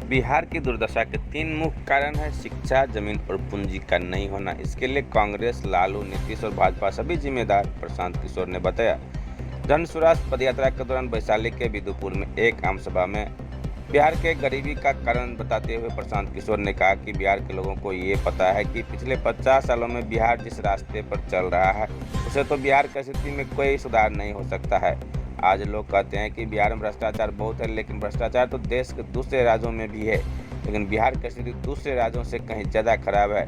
बिहार की दुर्दशा के 3 मुख्य कारण हैं शिक्षा, जमीन और पूंजी का नहीं होना। इसके लिए कांग्रेस, लालू, नीतीश और भाजपा सभी जिम्मेदार, प्रशांत किशोर ने बताया। जन स्वराज पदयात्रा के दौरान वैशाली के विदुपुर में एक आम सभा में बिहार के गरीबी का कारण बताते हुए प्रशांत किशोर ने कहा कि बिहार के लोगों को ये पता है कि पिछले 50 सालों में बिहार जिस रास्ते पर चल रहा है उसे तो बिहार की स्थिति में कोई सुधार नहीं हो सकता है। आज लोग कहते हैं कि बिहार में भ्रष्टाचार बहुत है, लेकिन भ्रष्टाचार तो देश के दूसरे राज्यों में भी है, लेकिन बिहार की स्थिति दूसरे राज्यों से कहीं ज़्यादा खराब है।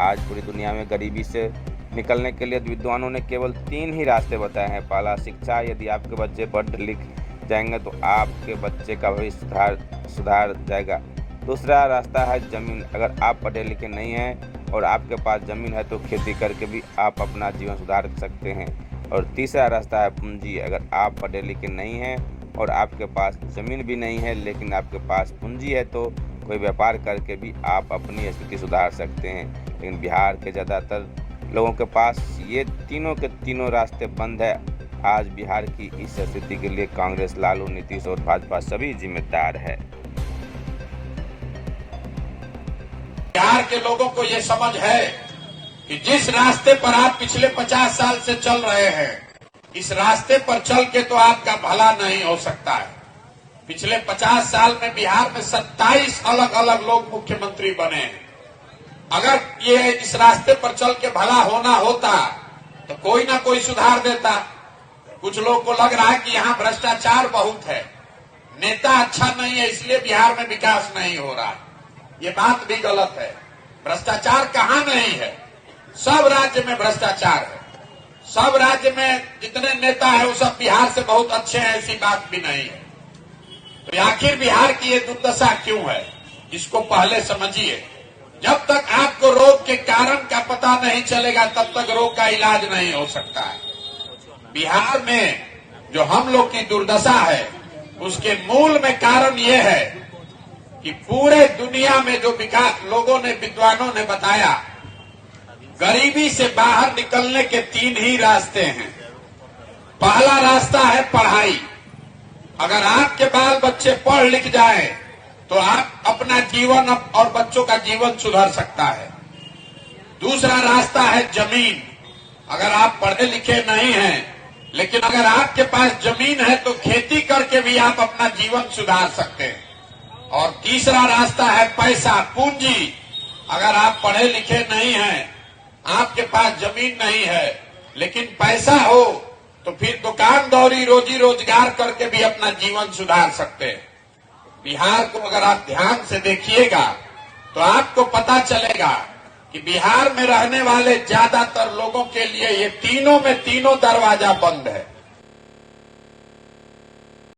आज पूरी दुनिया में गरीबी से निकलने के लिए विद्वानों ने केवल 3 ही रास्ते बताए हैं। पहला, शिक्षा। यदि आपके बच्चे पढ़ लिख जाएंगे तो आपके बच्चे का भविष्य सुधार जाएगा। दूसरा रास्ता है जमीन। अगर आप पढ़े लिखे नहीं हैं और आपके पास ज़मीन है तो खेती करके भी आप अपना जीवन सुधार सकते हैं। और तीसरा रास्ता है पूंजी। अगर आप पढ़े लिखे नहीं हैं और आपके पास ज़मीन भी नहीं है लेकिन आपके पास पूंजी है तो कोई व्यापार करके भी आप अपनी स्थिति सुधार सकते हैं। लेकिन बिहार के ज़्यादातर लोगों के पास ये तीनों के तीनों रास्ते बंद है। आज बिहार की इस स्थिति के लिए कांग्रेस, लालू, नीतीश और भाजपा सभी जिम्मेदार है। बिहार के लोगों को ये समझ है कि जिस रास्ते पर आप पिछले 50 साल से चल रहे हैं, इस रास्ते पर चल के तो आपका भला नहीं हो सकता है। पिछले 50 साल में बिहार में 27 अलग अलग लोग मुख्यमंत्री बने हैं। अगर ये इस रास्ते पर चल के भला होना होता तो कोई ना कोई सुधार देता। कुछ लोग को लग रहा है कि यहाँ भ्रष्टाचार बहुत है, नेता अच्छा नहीं है, इसलिए बिहार में विकास नहीं हो रहा है। ये बात भी गलत है। भ्रष्टाचार कहाँ नहीं है? सब राज्य में भ्रष्टाचार है। सब राज्य में जितने नेता है वो सब बिहार से बहुत अच्छे हैं, ऐसी बात भी नहीं है। तो आखिर बिहार की ये दुर्दशा क्यों है, इसको पहले समझिए। जब तक आपको रोग के कारण का पता नहीं चलेगा तब तक रोग का इलाज नहीं हो सकता है। बिहार में जो हम लोग की दुर्दशा है उसके मूल में कारण ये है कि पूरे दुनिया में जो विकास लोगों ने, विद्वानों ने बताया, गरीबी से बाहर निकलने के 3 ही रास्ते हैं। पहला रास्ता है पढ़ाई। अगर आपके बाल बच्चे पढ़ लिख जाएं तो आप अपना जीवन और बच्चों का जीवन सुधार सकता है। दूसरा रास्ता है जमीन। अगर आप पढ़े लिखे नहीं हैं लेकिन अगर आपके पास जमीन है तो खेती करके भी आप अपना जीवन सुधार सकते हैं। और तीसरा रास्ता है पैसा, पूंजी। अगर आप पढ़े लिखे नहीं हैं, आपके पास जमीन नहीं है लेकिन पैसा हो तो फिर दुकानदारी, रोजी रोजगार करके भी अपना जीवन सुधार सकते हैं। बिहार को अगर आप ध्यान से देखिएगा तो आपको पता चलेगा कि बिहार में रहने वाले ज्यादातर लोगों के लिए ये तीनों में तीनों दरवाजा बंद है।